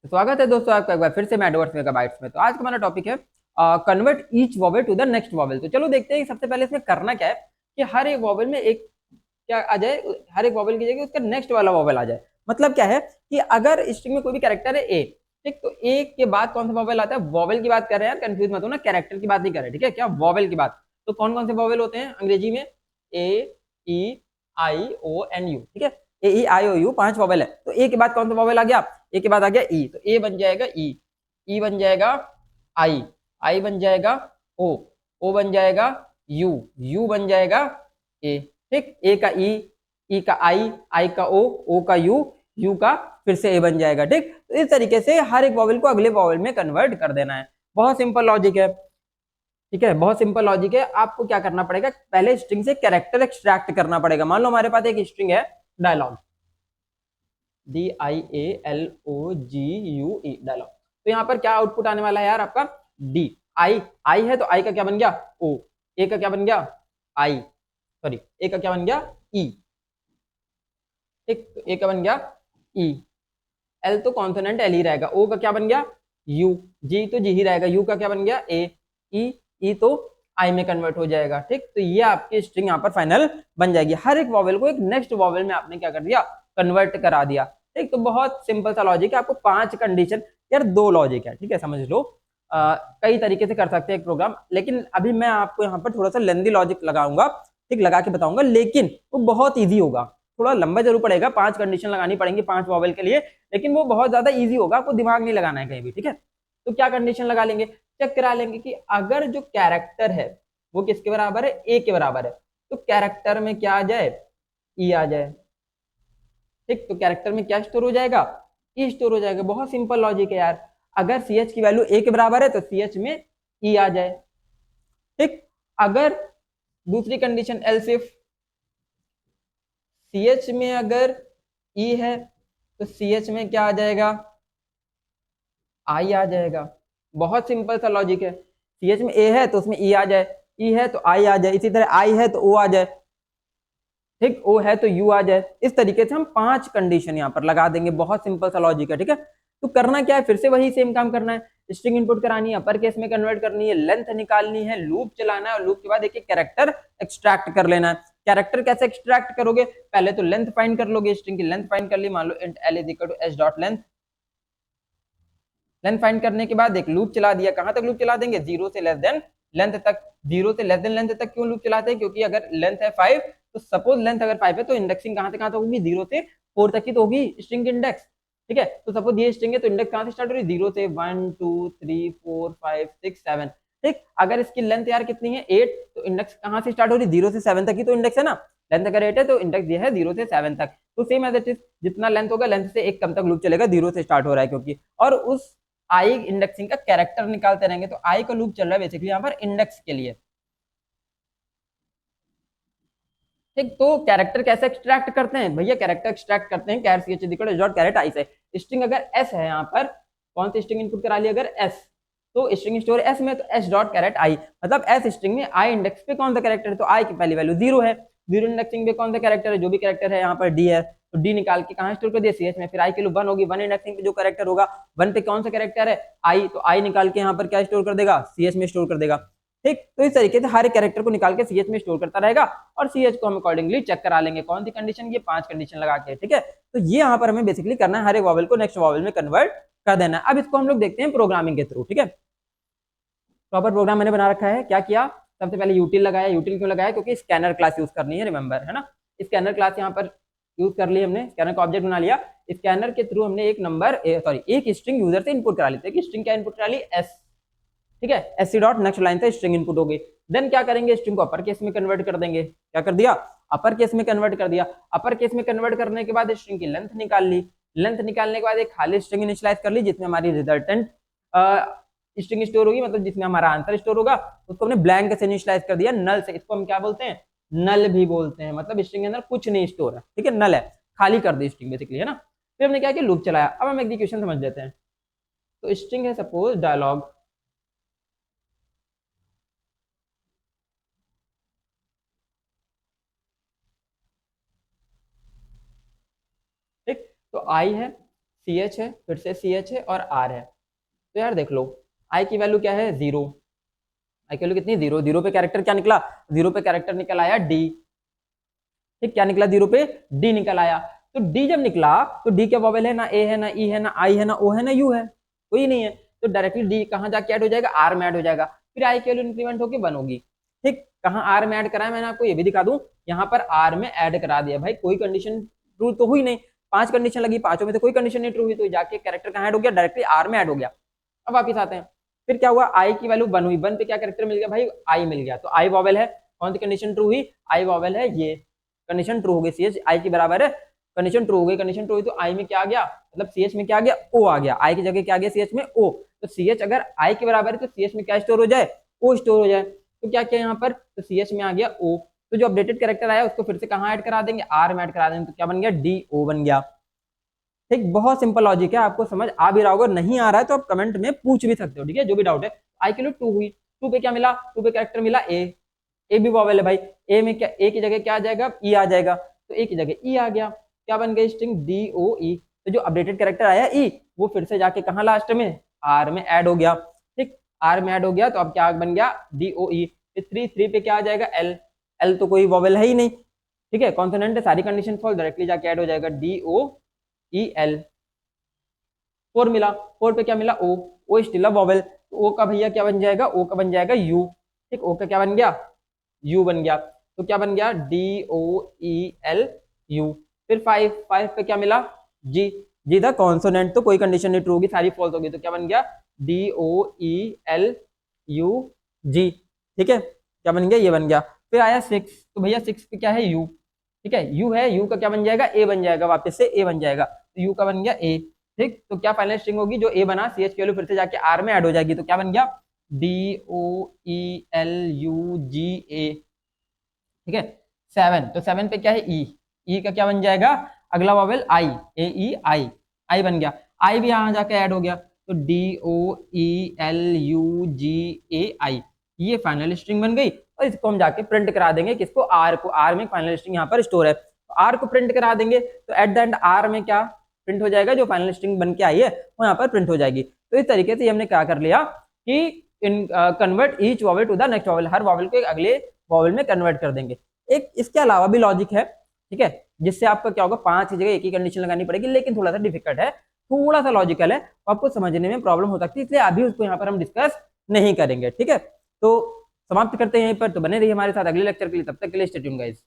तो स्वागत है दोस्तों आपका एक बार फिर से मेटावर्स मेगाबाइट्स में। तो आज का हमारा टॉपिक है convert each vowel to the next vowel. तो चलो देखते हैं कि सबसे पहले इसमें करना क्या है कि हर एक वॉवेल में एक क्या आ जाए, हर एक वॉवेल की जगह उसका नेक्स्ट वाला वॉवेल आ जाए। मतलब क्या है कि अगर स्ट्रिंग में कोई भी कैरेक्टर है ए, ठीक, तो ए के बाद कौन सा वॉवेल आता है, वॉवेल की बात कर रहे हैं यार, कंफ्यूज मत हो ना, कैरेक्टर की बात नहीं कर रहे, ठीक है, क्या वॉवेल की बात। तो कौन कौन से वॉवेल होते हैं अंग्रेजी में, ए, ई, आई, ओ एंड यू, ठीक है, ए, ई, आई, ओ, यू, 5 वॉवेल है। तो ए के बाद कौन सा वॉवेल आ गया, ए के बाद आ गया ई, तो ए बन जाएगा ई बन जाएगा आई बन जाएगा ओ बन जाएगा यू बन जाएगा ए, ठीक, ए का ई का आई का ओ का यू का फिर से ए बन जाएगा, ठीक। तो इस तरीके से हर एक वॉवेल को अगले वॉवेल में कन्वर्ट कर देना है। बहुत सिंपल लॉजिक है, ठीक है, बहुत सिंपल लॉजिक है। आपको क्या करना पड़ेगा, पहले स्ट्रिंग से कैरेक्टर एक्सट्रैक्ट करना पड़ेगा। मान लो हमारे पास एक स्ट्रिंग है डायलॉग, DIALOGUE, डायलॉग। तो यहाँ पर क्या आउटपुट आने वाला है यार आपका, डी, आई है तो आई का क्या बन गया ओ, ए का क्या बन गया आई, सॉरी ए का क्या बन गया ई, ठीक, तो ए का बन गया ई, एल तो कॉन्सोनेंट एल ही रहेगा, ओ का क्या बन गया यू, जी तो जी ही रहेगा, यू का क्या बन गया ए, ई, ई तो आई में कन्वर्ट हो जाएगा, ठीक। तो ये आपकी स्ट्रिंग यहाँ पर फाइनल बन जाएगी। हर एक वॉवेल को एक नेक्स्ट वॉवेल में आपने क्या कर दिया, कन्वर्ट करा दिया, ठीक। तो बहुत सिंपल सा लॉजिक है, आपको 5 कंडीशन, यार 2 लॉजिक है, ठीक है, समझ लो। कई तरीके से कर सकते हैं एक प्रोग्राम, लेकिन अभी मैं आपको यहाँ पर थोड़ा सा लेंदी लॉजिक लगाऊंगा, ठीक, लगा के बताऊंगा, लेकिन वो बहुत ईजी होगा। थोड़ा लंबा जरूर पड़ेगा, 5 कंडीशन लगानी पड़ेंगी 5 वॉवेल के लिए, लेकिन वो बहुत ज्यादा इजी होगा, आपको दिमाग नहीं लगाना है कहीं भी, ठीक है। तो क्या कंडीशन लगा लेंगे, चेक करा लेंगे कि अगर जो कैरेक्टर है वो किसके बराबर है, ए के बराबर है, तो कैरेक्टर में क्या आ जाए, ई आ जाए, ठीक। तो कैरेक्टर में क्या स्टोर हो जाएगा, ई स्टोर हो जाएगा। बहुत सिंपल लॉजिक है यार। अगर सी एच की वैल्यू ए के बराबर है तो सी एच में ई आ जाए, ठीक। अगर दूसरी condition else if c h में अगर ई है तो सी एच में क्या आ जाएगा, आई आ जाएगा। बहुत सिंपल सा लॉजिक है। सी एच में ए है तो उसमें ई आ जाए, ई है तो आई आ जाए, इसी तरह आई है तो ओ आ जाए, ठीक, ओ है तो यू आ जाए। इस तरीके से हम 5 कंडीशन यहाँ पर लगा देंगे। बहुत सिंपल सा लॉजिक है, ठीक है। तो करना क्या है, फिर से वही सेम काम करना है, स्ट्रिंग इनपुट करानी है, अपर केस में कन्वर्ट करनी है, लेंथ निकालनी है, लूप चलाना है, और लूप के बाद एक एक कैरेक्टर एक्सट्रैक्ट कर लेना है। कैरेक्टर कैसे एक्सट्रैक्ट करोगे, पहले तो लेंथ फाइंड कर लोगे, स्ट्रिंग की लेंथ फाइंड कर ली, मान लो int l is equal to h dot length. Length find करने के बाद एक लूप चला दिया। कहां तक लूप चला देंगे, जीरो से लेस देन लेंथ तक। जीरो से लेस देन लेंथ तक क्यों लूप चलाते हैं, क्योंकि अगर लेंथ है 5, तो सपोज लेंथ अगर 5 है तो इंडेक्सिंग कहां से कहां तक होगी, 0 से 4 तक की तो होगी स्ट्रिंग इंडेक्स, ठीक है। तो सपोज ये स्ट्रिंग है तो इंडेक्स कहां से स्टार्ट हो रही है, 0 से 1 2 3 4 5 6 7, ठीक। अगर इसकी लेंथ यार कितनी है 8, तो इंडेक्स कहां से स्टार्ट हो रही है, 0 से 7 तक की तो इंडेक्स है ना। लेंथ अगर 8 है तो इंडेक्स ये है 0 से 7 तक। तो सेम एज इट इज, जितना लेंथ होगा लेंथ से एक कम तक लूप चलेगा, 0 से स्टार्ट हो रहा है क्योंकि, और उस आई इंडेक्सिंग का कैरेक्टर निकालते रहेंगे। तो आई का लूप चल रहा है बेसिकली यहाँ पर इंडेक्स के लिए, ठीक। तो कैरेक्टर कैसे एक्सट्रैक्ट करते हैं भैया, कैरेक्टर एक्सट्रैक्ट करते हैं कैर सी एच डॉट कैरेट आई से। स्ट्रिंग अगर एस है, यहाँ पर कौन सी स्ट्रिंग इनपुट करा ली, अगर एस, तो स्ट्रिंग स्टोर एस में, तो एस डॉट कैरेट आई, मतलब एस स्ट्रिंग में आई इंडेक्स पे कौन सा कैरेक्टर है, तो आई की पहली वैल्यू 0 है, 0 इंडेक्सिंग पे कौन सा कैरेक्टर है, जो भी कैरेक्टर है यहाँ पर डी है, तो डी निकाल के कहाँ स्टोर कर दिया, सी एच में। फिर आई की वैल्यू 1 होगी, 1 इंडेक्सिंग पे जो कैरेक्टर होगा, 1 पे कौन सा कैरेक्टर है आई, तो आई निकाल के यहाँ पर क्या स्टोर कर देगा, सी एच में स्टोर कर देगा, ठीक। तो इस तरीके से हर एक कैरेक्टर को निकाल के सी एच में स्टोर करता रहेगा, और सी एच को हम अकॉर्डिंगली चेक करा लेंगे कौन सी कंडीशन, ये 5 कंडीशन लगा के, ठीक है। तो ये यहाँ पर हमें बेसिकली करना है, हर एक वॉवेल को नेक्स्ट वॉवेल में कन्वर्ट कर देना है। अब इसको हम लोग देखते हैं प्रोग्रामिंग के थ्रू, ठीक है। प्रॉपर प्रोग्राम मैंने बना रखा है। क्या किया, सबसे पहले यूटिल लगाया। यूटिल क्यों लगाया, क्योंकि स्कैनर क्लास यूज करनी है, रिमेंबर, है ना। स्कैनर क्लास यहाँ पर यूज कर ली हमने, स्कैनर का ऑब्जेक्ट बना लिया। स्कैनर के थ्रू हमने एक नंबर, सॉरी एक स्ट्रिंग यूजर से इनपुट करा लेते हैं। स्ट्रिंग क्या इनपुट करा ली, एस, ठीक है, s c dot next line से स्ट्रिंग इनपुट हो गई। देन क्या करेंगे, स्ट्रिंग को अपर केस में कन्वर्ट कर देंगे। क्या कर दिया, अपर केस में कन्वर्ट कर दिया। अपर केस में कन्वर्ट करने के बाद स्ट्रिंग की लेंथ निकाल ली। लेंथ निकालने के बाद एक खाली स्ट्रिंग इनिशियलाइज कर ली, जिसमें हमारी रिजल्टेंट स्ट्रिंग स्टोर होगी, मतलब जिसमें हमारा आंसर स्टोर होगा, उसको हमने ब्लैंक से इनिशियलाइज कर दिया, नल से। इसको हम क्या बोलते हैं, नल भी बोलते हैं, मतलब स्ट्रिंग के अंदर कुछ नहीं स्टोर है, ठीक है, नल है, खाली कर दी स्ट्रिंग बेसिकली, है ना। फिर हमने क्या किया, लूप चलाया। अब हम एग्जीक्यूशन समझ लेते हैं। तो स्ट्रिंग है सपोज डायलॉग, ठीक। तो आई है, CH है, फिर से CH है और R है। तो यार देख लो I की वैल्यू क्या है 0, I की वैल्यू कितनी 0, 0 पे कैरेक्टर क्या निकला, 0 पे कैरेक्टर निकल आया D। ठीक, क्या निकला 0 पे D निकल आया। तो D जब निकला तो D क्या वॉवेल है, ना A है ना E है ना I है ना O है ना U है, कोई नहीं है। तो डायरेक्टली D कहाँ जाके ऐड हो जाएगा, R में ऐड हो जाएगा। फिर I की वैल्यू इंक्रीमेंट होकर 1 होगी। ठीक, कहाँ R में ऐड करा है, मैंने आपको ये भी दिखा दूं, यहाँ पर R में ऐड करा दिया भाई। कोई कंडीशन ट्रू तो हुई नहीं, 5 कंडीशन लगी, 5 में से कोई कंडीशन नहीं ट्रू हुई, तो जाके कैरेक्टर कहाँ ऐड हो गया, डायरेक्टली R में ऐड हो गया। अब वापिस आते हैं, फिर क्या हुआ, I की वैल्यू 1 हुई, 1 पे क्या कैरेक्टर मिल गया भाई, I मिल गया। तो I वॉवेल है, कौन सी कंडीशन ट्रू हुई, I वॉवेल है, ये कंडीशन ट्रू हो गई, CH I के बराबर है, कंडीशन ट्रू हो गई। कंडीशन ट्रू हुई तो I में क्या आ गया, मतलब CH में क्या आ गया, O आ गया। I की जगह क्या आ गया CH में O। तो CH अगर I के बराबर है तो CH में क्या स्टोर हो जाए, O स्टोर हो जाए। तो क्या किया यहाँ पर, तो CH में आ गया O। तो जो अपडेटेड कैरेक्टर आया उसको फिर से कहाँ ऐड करा देंगे, R में ऐड करा देंगे। तो क्या बन गया, DO बन गया। ठीक, बहुत सिंपल लॉजिक है, आपको समझ आ भी रहा होगा, नहीं आ रहा है तो आप कमेंट में पूछ भी सकते हो। ठीक है, जो भी डाउट है। I की वैल्यू 2 हुई, 2 पे क्या मिला, 2 पे कैरेक्टर मिला ए भी वॉवेल है भाई। ए में क्या, ए की जगह क्या आ जाएगा, ई आ जाएगा। तो ए की जगह ई आ गया, क्या बन गया, स्ट्रिंग DOE। तो जो अपडेटेड कैरेक्टर आया ई, वो फिर से जाके कहाँ लास्ट में, आर में ऐड हो गया। ठीक, आर में ऐड हो गया तो अब क्या बन गया, DOE। 3 पे क्या आ जाएगा, एल, एल तो कोई वॉवेल है ही नहीं। ठीक है, कॉन्सोनेंट है, सारी कंडीशन फॉल, डायरेक्टली जाके ऐड हो जाएगा DOEL। 4 मिला, 4 पे क्या मिला, ओ स्टिल अ वॉवेल। तो ओ का भैया क्या बन जाएगा, ओ का बन जाएगा यू। ठीक, ओ का क्या बन गया, यू बन गया। तो क्या बन गया, DOELU। फिर 5 पे क्या मिला, जी, जी था कॉन्सोनेंट, तो कोई कंडीशन नहीं ट्रू होगी, सारी फॉल्स होगी। तो क्या बन गया, DOELUG। ठीक है, क्या बन गया, ये बन गया। फिर आया 6, तो भैया 6 पे क्या है, यू। ठीक है, यू है, यू का क्या बन जाएगा, ए बन जाएगा, वापस से ए बन जाएगा। तो यू का बन गया ए। ठीक, तो क्या फाइनल स्ट्रिंग होगी, जो ए बना CH की वैल्यू फिर से जाके आर में ऐड हो जाएगी। तो क्या बन गया, DOELUGA। ठीक है, 7, तो 7 पे क्या है, ई, ई का क्या बन जाएगा, अगला वॉवेल आई, AEI, आई बन गया। आई भी यहाँ जाके ऐड हो गया, तो DOELUGAI, ये फाइनल स्ट्रिंग बन गई। और इसको हम जाके प्रिंट करा देंगे, किसको, आर को। आर में फाइनल स्ट्रिंग यहाँ पर स्टोर है, तो आर को प्रिंट करा देंगे। तो एट द एंड आर में क्या प्रिंट हो जाएगा, जो फाइनल स्ट्रिंग बन के आई है वो यहाँ पर प्रिंट हो जाएगी। तो इस तरीके से हमने क्या कर लिया कि in convert each vowel to the next vowel, हर वॉवेल को अगले वॉवेल में कन्वर्ट कर देंगे। एक इसके अलावा भी लॉजिक है, ठीक है, जिससे आपका क्या होगा, 5 की जगह एक ही कंडीशन लगानी पड़ेगी, लेकिन थोड़ा सा डिफिकल्ट है, थोड़ा सा लॉजिकल है, तो आपको समझने में प्रॉब्लम हो सकती है, इसलिए अभी उसको यहाँ पर हम डिस्कस नहीं करेंगे। ठीक है, तो समाप्त करते हैं यहीं पर। तो बने रहिए हमारे साथ अगले लेक्चर के लिए, तब तक के लिए स्टे ट्यून्ड गाइस।